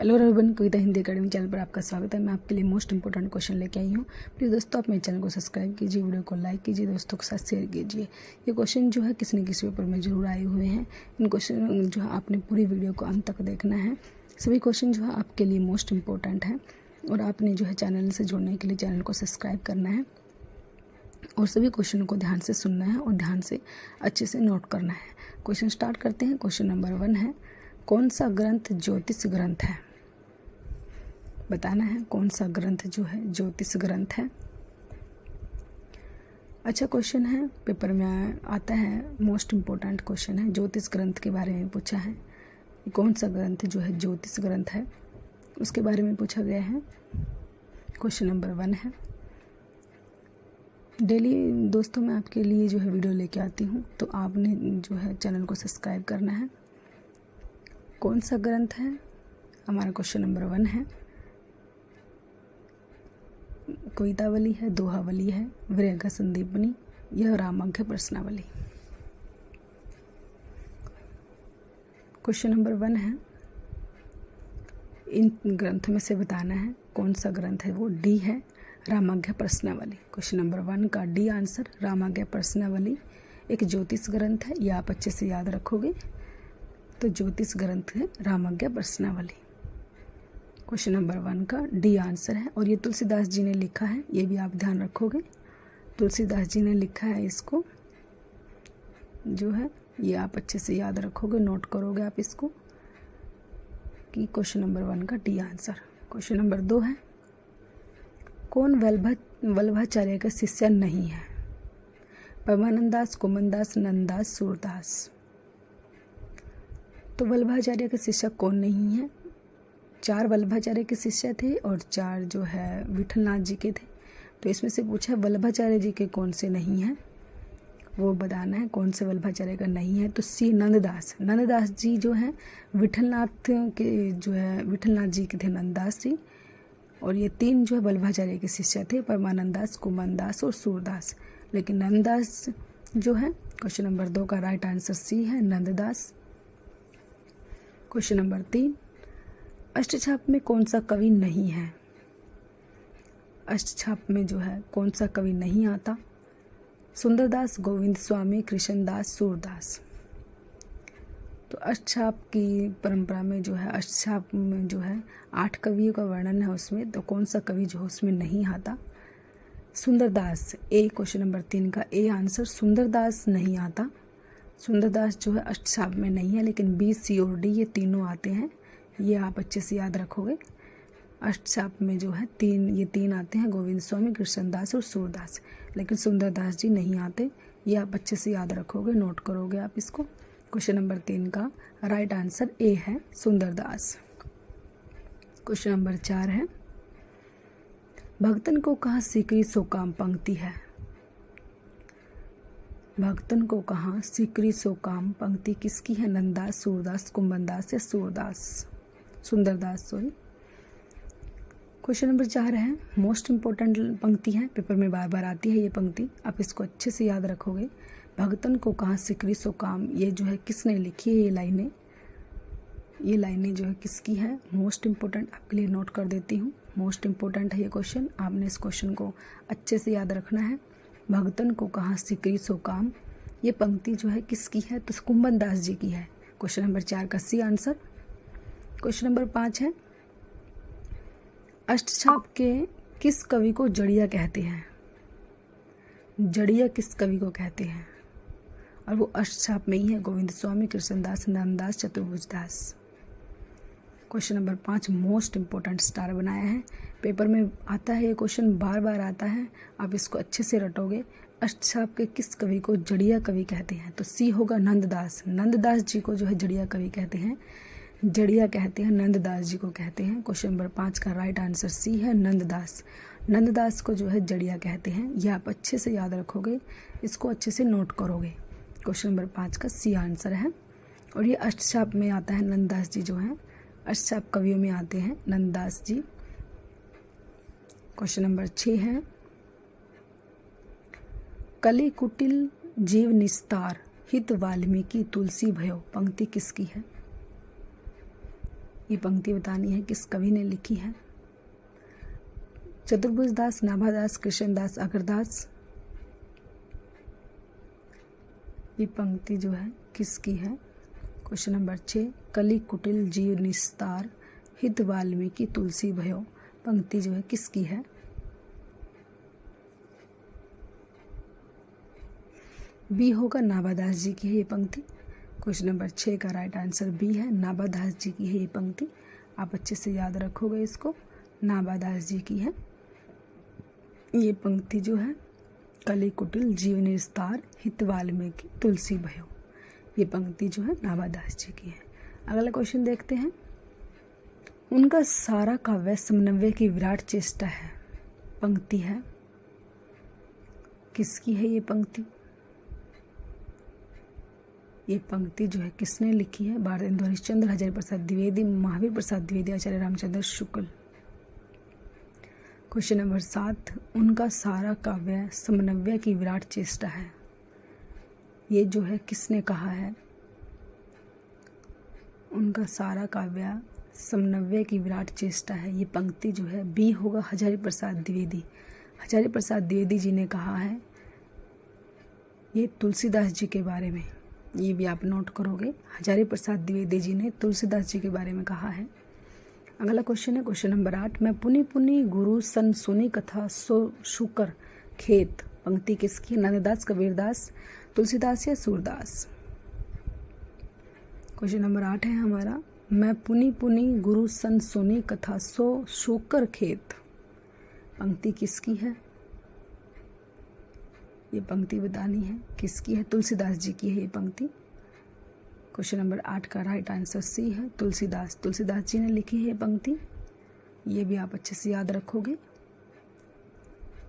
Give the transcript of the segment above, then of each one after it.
Hello everyone, कविता Hindi academy channel पर आपका स्वागत है। मैं आपके लिए मोस्ट इंपोर्टेंट क्वेश्चन लेके आई हूँ। प्लीज़ दोस्तों, आप मेरे चैनल को सब्सक्राइब कीजिए, वीडियो को लाइक कीजिए, दोस्तों के साथ शेयर कीजिए। ये क्वेश्चन जो है किसी न किसी पेपर में जरूर आए हुए हैं। इन क्वेश्चन जो है आपने पूरी वीडियो को अंत तक देखना है। सभी क्वेश्चन जो है आपके लिए मोस्ट इंपॉर्टेंट है और आपने जो है चैनल से जुड़ने के लिए चैनल को सब्सक्राइब करना है और सभी क्वेश्चनों को ध्यान से सुनना है और ध्यान से अच्छे से नोट करना है। क्वेश्चन स्टार्ट करते हैं। क्वेश्चन नंबर 1 है, कौन सा ग्रंथ ज्योतिष ग्रंथ है? बताना है कौन सा ग्रंथ जो है ज्योतिष ग्रंथ है। अच्छा क्वेश्चन है, पेपर में आता है, मोस्ट इम्पोर्टेंट क्वेश्चन है। ज्योतिष ग्रंथ के बारे में पूछा है, कौन सा ग्रंथ जो है ज्योतिष ग्रंथ है उसके बारे में पूछा गया है। क्वेश्चन नंबर 1 है। डेली दोस्तों मैं आपके लिए जो है वीडियो लेके आती हूँ, तो आपने जो है चैनल को सब्सक्राइब करना है। कौन सा ग्रंथ है? हमारा क्वेश्चन नंबर 1 है। कवितावली है, दोहावली है, विरह संदीपनी, यह रामांक्य प्रश्नावली। क्वेश्चन नंबर 1 है, इन ग्रंथों में से बताना है कौन सा ग्रंथ है। वो डी है, रामांक्य प्रश्नावली। क्वेश्चन नंबर 1 का डी आंसर, रामांक्य प्रश्नावली एक ज्योतिष ग्रंथ है। यह आप अच्छे से याद रखोगे। तो ज्योतिष ग्रंथ है रामांक्य प्रश्नावली। क्वेश्चन नंबर 1 का डी आंसर है और ये तुलसीदास जी ने लिखा है, ये भी आप ध्यान रखोगे। तुलसीदास जी ने लिखा है इसको जो है, ये आप अच्छे से याद रखोगे, नोट करोगे आप इसको कि क्वेश्चन नंबर 1 का डी आंसर। क्वेश्चन नंबर 2 है, कौन वल्लभाचार्य का शिष्य नहीं है? परमानंद दास, कुमनदास, नंददास, सूरदास। तो वल्लभाचार्य के शिष्य कौन नहीं है? 4 वल्लभाचार्य के शिष्य थे और 4 जो है विठलनाथ जी के थे। तो इसमें से पूछा वल्लभाचार्य जी के कौन से नहीं हैं, वो बताना है कौन से वल्लभाचार्य का नहीं है। तो सी नंददास। नंददास जी जो है विठलनाथ के जो है विठलनाथ जी के थे नंददास जी। और ये 3 जो है वल्लभाचार्य के शिष्य थे, परमानंदास, कुमनदास और सूरदास। लेकिन नंददास जो है, क्वेश्चन नंबर 2 का राइट आंसर सी है, नंददास। क्वेश्चन नंबर 3, अष्टछाप में कौन सा कवि नहीं है? अष्टछाप में जो है कौन सा कवि नहीं आता? सुंदरदास, गोविंद स्वामी, कृष्णदास, सूरदास। तो अष्टछाप की परंपरा में जो है, अष्टछाप में जो है 8 कवियों का वर्णन है उसमें। तो कौन सा कवि जो है उसमें नहीं आता? सुंदरदास। ए क्वेश्चन नंबर 3 का ए आंसर, सुंदरदास नहीं आता। सुंदरदास जो है अष्टछाप में नहीं है, लेकिन बी, सी और डी ये तीनों आते हैं। ये आप अच्छे से याद रखोगे। अष्टछाप में जो है ये तीन आते हैं, गोविंद स्वामी, कृष्णदास और सूरदास। लेकिन सुंदरदास जी नहीं आते। ये आप अच्छे से याद रखोगे, नोट करोगे आप इसको। क्वेश्चन नंबर 3 का राइट आंसर ए है, सुंदरदास। क्वेश्चन नंबर 4 है, भक्तन को कहाँ सिकरी सो काम पंक्ति है? भक्तन को कहाँ सिकरी सो काम पंक्ति किसकी है? नंददास, सूरदास, कुंभनदास या सुंदरदास सॉरी। क्वेश्चन नंबर 4 है, मोस्ट इंपॉर्टेंट पंक्ति है, पेपर में बार बार आती है ये पंक्ति, आप इसको अच्छे से याद रखोगे। भक्तन को कहाँ सिकरी सो काम, ये जो है किसने लिखी है? ये लाइनें जो है किसकी है? मोस्ट इंपॉर्टेंट, आपके लिए नोट कर देती हूँ। मोस्ट इंपॉर्टेंट है ये क्वेश्चन, आपने इस क्वेश्चन को अच्छे से याद रखना है। भक्तन को कहाँ सिकरी सो काम, ये पंक्ति जो है किसकी है? तो कुंभनदास जी की है। क्वेश्चन नंबर 4 का सी आंसर। क्वेश्चन नंबर 5 है, अष्टछाप के किस कवि को जड़िया कहते हैं? जड़िया किस कवि को कहते हैं? और वो अष्टछाप में ही है, Govind Swami, Krishnadas, Nanddas, Chaturbhujdas. Question number 5 most important star बनाया है, पेपर में आता है ये क्वेश्चन, बार बार आता है, आप इसको अच्छे से रटोगे। अष्टछाप के किस कवि को जड़िया कवि कहते हैं? तो सी होगा, नंददास। नंददास जी को जो है जड़िया कवि कहते हैं, जड़िया कहते हैं, नंददास जी को कहते हैं। क्वेश्चन नंबर 5 का राइट आंसर सी है, नंददास। नंददास को जो है जड़िया कहते हैं। यह आप अच्छे से याद रखोगे, इसको अच्छे से नोट करोगे। क्वेश्चन नंबर 5 का सी आंसर है और ये अष्टछाप में आता है। नंददास जी जो है अष्टछाप कवियों में आते हैं, नंददास जी। क्वेश्चन नंबर 6 है, कली कुटिल जीव निस्तार, हित वाल्मीकि तुलसी भयो, पंक्ति किसकी है? ये पंक्ति बतानी है किस कवि ने लिखी है। चतुर्भुज दास, नाभादास, कृष्णदास, अगरदास। ये पंक्ति जो है किसकी है। क्वेश्चन नंबर 6, कली कुटिल जीव निस्तार, हित वाल्मीकि तुलसी भयो। पंक्ति जो है किसकी है। बी होगा, नाभादास जी की है ये पंक्ति। क्वेश्चन नंबर 6 का राइट आंसर बी है, नाभादास जी की है ये पंक्ति। आप अच्छे से याद रखोगे इसको, नाभादास जी की है ये पंक्ति जो है। कली कुटिल जीव निस्तार, हित वाल्मीकि तुलसी भयो। ये पंक्ति जो है नाभादास जी की है। अगला क्वेश्चन देखते हैं। उनका सारा काव्य समन्वय की विराट चेष्टा है। पंक्ति है किसकी है ये पंक्ति। ये पंक्ति जो है किसने लिखी है। भारतेंदु हरिश्चंद्र, हजारी प्रसाद द्विवेदी, महावीर प्रसाद द्विवेदी, आचार्य रामचंद्र शुक्ल। क्वेश्चन नंबर 7, उनका सारा काव्य समन्वय की विराट चेष्टा है। ये जो है किसने कहा है। उनका सारा काव्य समन्वय की विराट चेष्टा है। ये पंक्ति जो है बी होगा, हजारी प्रसाद द्विवेदी। हजारी प्रसाद द्विवेदी जी ने कहा है ये तुलसीदास जी के बारे में। ये भी आप नोट करोगे, हजारी प्रसाद द्विवेदी जी ने तुलसीदास जी के बारे में कहा है। अगला क्वेश्चन है क्वेश्चन नंबर 8, मैं पुनि पुनि गुरु सन सुनी कथा सो शुकर खेत। पंक्ति किसकी। नंददास, कबीरदास, तुलसीदास या सूरदास। क्वेश्चन नंबर 8 है हमारा, मैं पुनि पुनि गुरु सन सुनी कथा सो शुकर खेत। पंक्ति किसकी है। ये पंक्ति बतानी है किसकी है। तुलसीदास जी की है ये पंक्ति। क्वेश्चन नंबर 8 का राइट आंसर सी है, तुलसीदास। तुलसीदास जी ने लिखी है ये पंक्ति। ये भी आप अच्छे से याद रखोगे।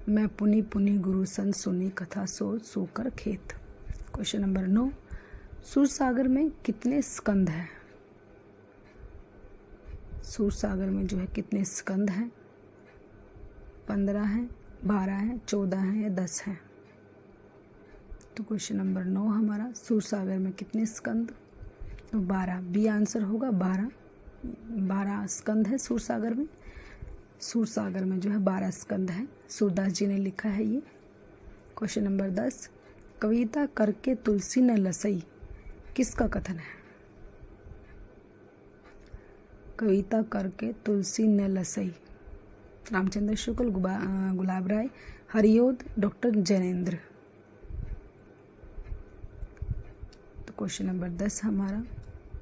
मैं पुनि पुनि गुरु सन सुनी कथा सो सोकर खेत। क्वेश्चन नंबर 9, सूरसागर में कितने स्कंद हैं। सूरसागर में जो है कितने स्कंद हैं। 15 हैं, 12 हैं, 14 हैं या 10 हैं। तो क्वेश्चन नंबर 9 हमारा, सूरसागर में कितने स्कंद। तो 12, बी आंसर होगा 12। 12 स्कंद है सूरसागर में। सूरसागर में जो है 12 स्कंद है। सूरदास जी ने लिखा है ये। क्वेश्चन नंबर 10, कविता करके तुलसी न लसई। किसका कथन है। कविता करके तुलसी न लसई। रामचंद्र शुक्ल, गुलाब राय, हरियोद, डॉक्टर जैनेन्द्र। तो क्वेश्चन नंबर 10 हमारा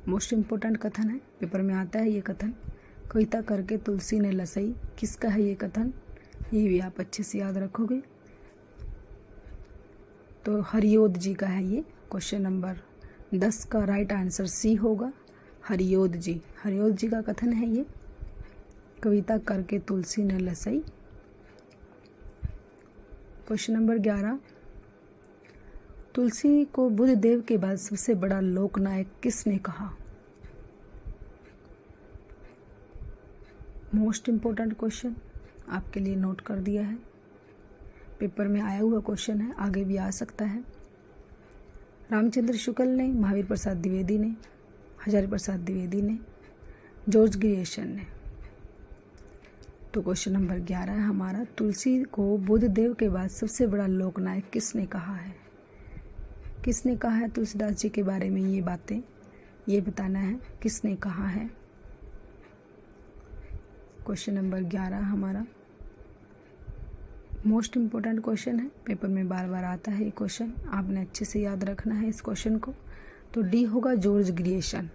मोस्ट इम्पोर्टेंट कथन है, पेपर में आता है ये कथन। कविता करके तुलसी ने लसई, किसका है ये कथन। ये भी आप अच्छे से याद रखोगे। तो हरियोद जी का है ये। क्वेश्चन नंबर 10 का राइट आंसर सी होगा, हरियोद जी। हरियोद जी का कथन है ये, कविता करके तुलसी ने लसई। क्वेश्चन नंबर 11, तुलसी को बुद्ध देव के बाद सबसे बड़ा लोकनायक किसने कहा। मोस्ट इम्पोर्टेंट क्वेश्चन आपके लिए नोट कर दिया है, पेपर में आया हुआ क्वेश्चन है, आगे भी आ सकता है। रामचंद्र शुक्ल ने, महावीर प्रसाद द्विवेदी ने, हजारी प्रसाद द्विवेदी ने, जॉर्ज ग्रियर्सन ने। तो क्वेश्चन नंबर 11 है हमारा, तुलसी को बुद्ध देव के बाद सबसे बड़ा लोकनायक किसने कहा है। किसने कहा है तुलसीदास जी के बारे में ये बातें, ये बताना है किसने कहा है। क्वेश्चन नंबर 11 हमारा मोस्ट इम्पोर्टेंट क्वेश्चन है, पेपर में बार बार आता है ये क्वेश्चन, आपने अच्छे से याद रखना है इस क्वेश्चन को। तो डी होगा जॉर्ज ग्रियर्सन।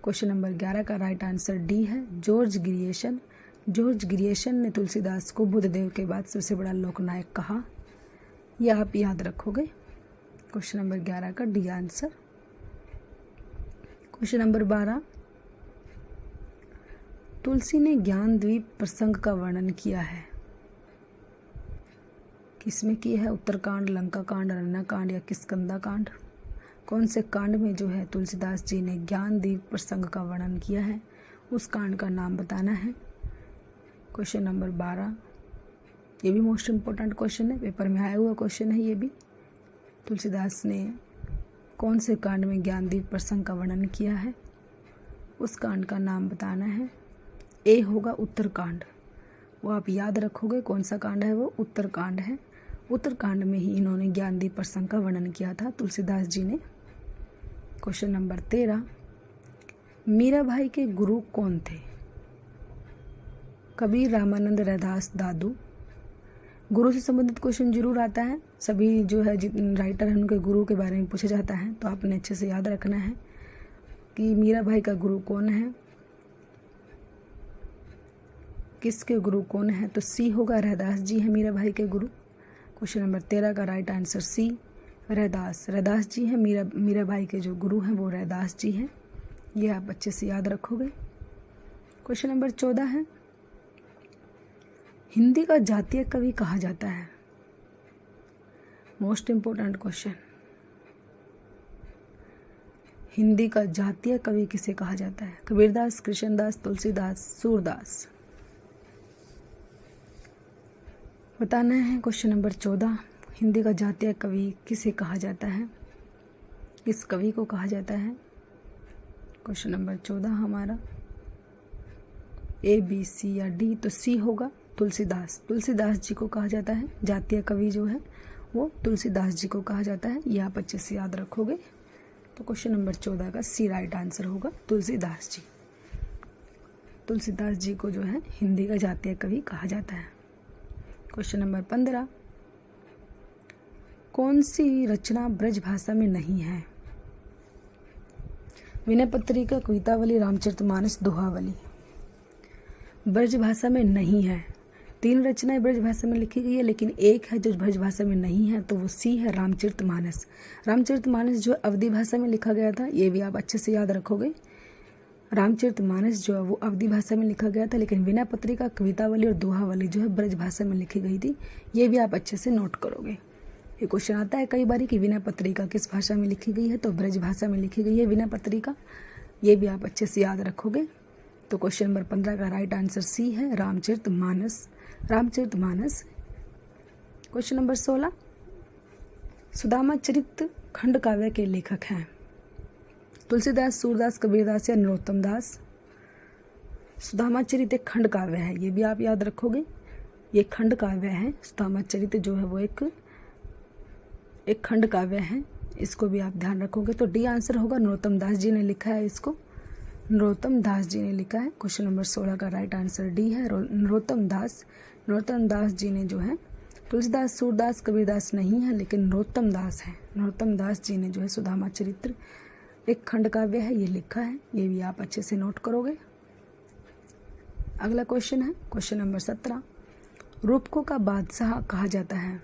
क्वेश्चन नंबर 11 का राइट आंसर डी है, जॉर्ज ग्रियर्सन। जॉर्ज ग्रियर्सन ने तुलसीदास को बुद्ध देव के बाद सबसे बड़ा लोकनायक कहा, यह आप याद रखोगे। क्वेश्चन नंबर 11 का डी आंसर। क्वेश्चन नंबर 12, तुलसी ने ज्ञानद्वीप प्रसंग का वर्णन किया है, किसमें किया है। उत्तरकांड, लंका कांड, अरण्यकांड या किष्किंधा कांड। कौन से कांड में जो है तुलसीदास जी ने ज्ञानद्वीप प्रसंग का वर्णन किया है, उस कांड का नाम बताना है। क्वेश्चन नंबर 12, ये भी मोस्ट इम्पोर्टेंट क्वेश्चन है, पेपर में आया हुआ क्वेश्चन है ये भी। तुलसीदास ने कौन से कांड में ज्ञानद्वीप प्रसंग का वर्णन किया है, उस कांड का नाम बताना है। ए होगा उत्तरकांड, वो आप याद रखोगे कौन सा कांड है, वो उत्तरकांड है। उत्तरकांड में ही इन्होंने ज्ञानदीप प्रसंग का वर्णन किया था तुलसीदास जी ने। क्वेश्चन नंबर 13, मीराबाई के गुरु कौन थे? कबीर, रामानंद, रैदास, दादू। गुरु से संबंधित क्वेश्चन जरूर आता है, सभी जो है जितने राइटर हैं उनके गुरु के बारे में पूछा जाता है, तो आपने अच्छे से याद रखना है कि मीराबाई का गुरु कौन है, किसके गुरु कौन है। तो सी होगा, रैदास जी हैं मीराबाई के गुरु। क्वेश्चन नंबर 13 का right answer C, Raidas. Raidas ji हैं मीराबाई के जो गुरु हैं वो रैदास जी हैं, ये आप अच्छे से याद रखोगे। क्वेश्चन नंबर 14 है, हिंदी का जातीय कवि कहा जाता है? मोस्ट इंपोर्टेंट क्वेश्चन, हिंदी का जातीय कवि किसे कहा जाता है? कबीरदास, कृष्णदास, तुलसीदास, सूरदास। बताना है क्वेश्चन नंबर 14, हिंदी का जातीय कवि किसे कहा जाता है, किस कवि को कहा जाता है? क्वेश्चन नंबर 14 हमारा ए, बी, सी या डी। तो सी होगा, तुलसीदास। तुलसीदास जी को कहा जाता है, जातीय कवि जो है वो तुलसीदास जी को कहा जाता है, ये आप अच्छे से याद रखोगे। तो क्वेश्चन नंबर 14 का सी राइट आंसर होगा, तुलसीदास जी। तुलसीदास जी को जो है हिंदी का जातीय कवि कहा जाता है। क्वेश्चन नंबर 15, कौन सी रचना ब्रज भाषा में नहीं है? विनय पत्रिका, कवितावली, रामचरितमानस, दोहावली। ब्रज भाषा में नहीं है। 3 रचनाएं ब्रज भाषा में लिखी गई है, लेकिन एक है जो ब्रज भाषा में नहीं है, तो वो सी है, रामचरितमानस। रामचरितमानस जो अवधी भाषा में लिखा गया था, ये भी आप अच्छे से याद रखोगे। रामचरितमानस जो है वो अवधी भाषा में लिखा गया था, लेकिन विनय पत्रिका, कवितावली और दोहावली जो है ब्रज भाषा में लिखी गई थी, ये भी आप अच्छे से नोट करोगे। ये क्वेश्चन आता है कई बार कि विनय पत्रिका किस भाषा में लिखी गई है, तो ब्रज भाषा में लिखी गई है विनय पत्रिका, ये भी आप अच्छे से याद रखोगे। तो क्वेश्चन नंबर 15 का राइट आंसर सी है, रामचरितमानस। रामचरितमानस। क्वेश्चन नंबर 16, सुदामा चरित खंड काव्य के लेखक हैं? तुलसीदास, सूरदास, कबीरदास या नरोत्तम दास। सुदामा चरित एक खंड काव्य है, ये भी आप याद रखोगे, ये खंड काव्य है। सुदामा चरित जो है वो एक खंड काव्य है, इसको भी आप ध्यान रखोगे। तो डी आंसर होगा, नरोत्तम दास जी ने लिखा है इसको, नरोत्तम दास जी ने लिखा है। क्वेश्चन नंबर 16 का राइट आंसर डी है, नरोत्तम दास। नरोत्तम दास जी ने जो है, तुलसीदास, सूरदास, कबीरदास नहीं है, लेकिन नरोत्तम दास है। नरोत्तम दास जी ने जो है सुदामा चरित्र एक खंड काव्य है, ये लिखा है, ये भी आप अच्छे से नोट करोगे। अगला क्वेश्चन है क्वेश्चन नंबर 17, रूपकों का बादशाह कहा जाता है?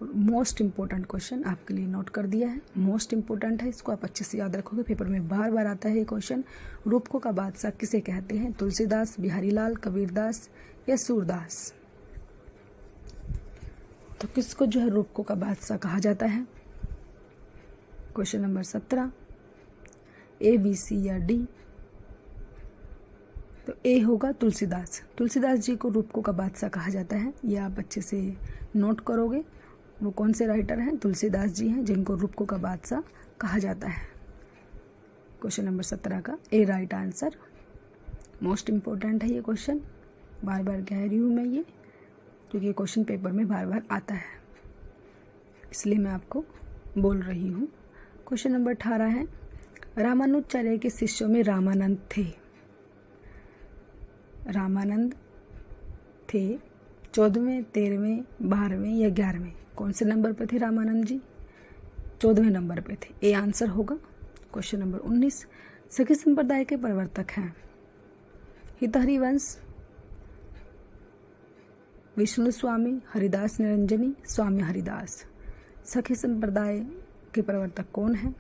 मोस्ट इंपोर्टेंट क्वेश्चन आपके लिए नोट कर दिया है, मोस्ट इंपोर्टेंट है, इसको आप अच्छे से याद रखोगे, पेपर में बार बार आता है ये क्वेश्चन। रूपकों का बादशाह किसे कहते हैं? तुलसीदास, बिहारीलाल, कबीरदास या सूरदास। तो किसको जो है रूपकों का बादशाह कहा जाता है? क्वेश्चन नंबर 17, ए, बी, सी या डी। तो ए होगा, तुलसीदास। तुलसीदास जी को रूपकों का बादशाह कहा जाता है, ये आप अच्छे से नोट करोगे। वो कौन से राइटर हैं? तुलसीदास जी हैं, जिनको रूपकों का बादशाह कहा जाता है। क्वेश्चन नंबर 17 का ए राइट आंसर। मोस्ट इंपॉर्टेंट है ये क्वेश्चन, बार बार कह रही हूँ मैं ये, क्योंकि ये क्वेश्चन पेपर में बार बार आता है, इसलिए मैं आपको बोल रही हूँ। क्वेश्चन नंबर 18 है, रामानुजाचार्य के शिष्यों में रामानंद थे? रामानंद थे 14वें, 13वें, 12वें या 11वें? कौन से नंबर पे थे रामानंद जी? 14वें नंबर पे थे, ए आंसर होगा। क्वेश्चन नंबर 19, सखी संप्रदाय के प्रवर्तक हैं? हितहरि वंश, विष्णु स्वामी, हरिदास निरंजनी, स्वामी हरिदास। सखी संप्रदाय के प्रवर्तक कौन है?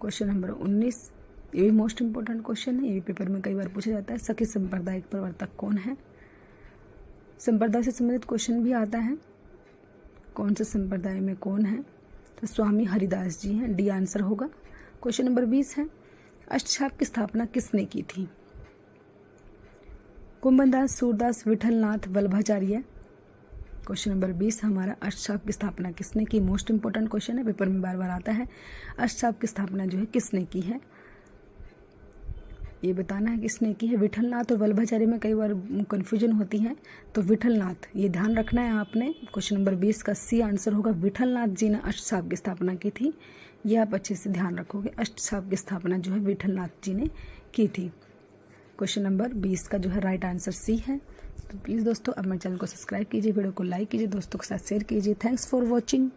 क्वेश्चन नंबर 19, ये भी मोस्ट इंपोर्टेंट क्वेश्चन है, ये भी पेपर में कई बार पूछा जाता है। सखी संप्रदाय के प्रवर्तक कौन है? संप्रदाय से संबंधित क्वेश्चन भी आता है, कौन से संप्रदाय में कौन है? तो स्वामी हरिदास जी हैं, डी आंसर होगा। क्वेश्चन नंबर 20 है, अष्टछाप की स्थापना किसने की थी? कुंभनदास, सूरदास, विठलनाथ, वल्लभाचार्य। क्वेश्चन नंबर 20 हमारा, अष्टछाप की स्थापना किसने की? मोस्ट इंपोर्टेंट क्वेश्चन है, पेपर में बार बार आता है। अष्टछाप की स्थापना जो है किसने की है? ये बताना है किसने की है। विठलनाथ और वल्लभाचार्य में कई बार कन्फ्यूजन होती है, तो विठलनाथ ये ध्यान रखना है आपने। क्वेश्चन नंबर 20 का सी आंसर होगा। विठलनाथ जी ने अष्टसाप की स्थापना की थी, ये आप अच्छे से ध्यान रखोगे। अष्टसाप की स्थापना जो है विठलनाथ जी ने की थी। क्वेश्चन नंबर 20 का जो है राइट आंसर सी है। तो प्लीज़ दोस्तों अब मेरे चैनल को सब्सक्राइब कीजिए, वीडियो को लाइक कीजिए, दोस्तों के साथ शेयर कीजिए। Thanks for watching.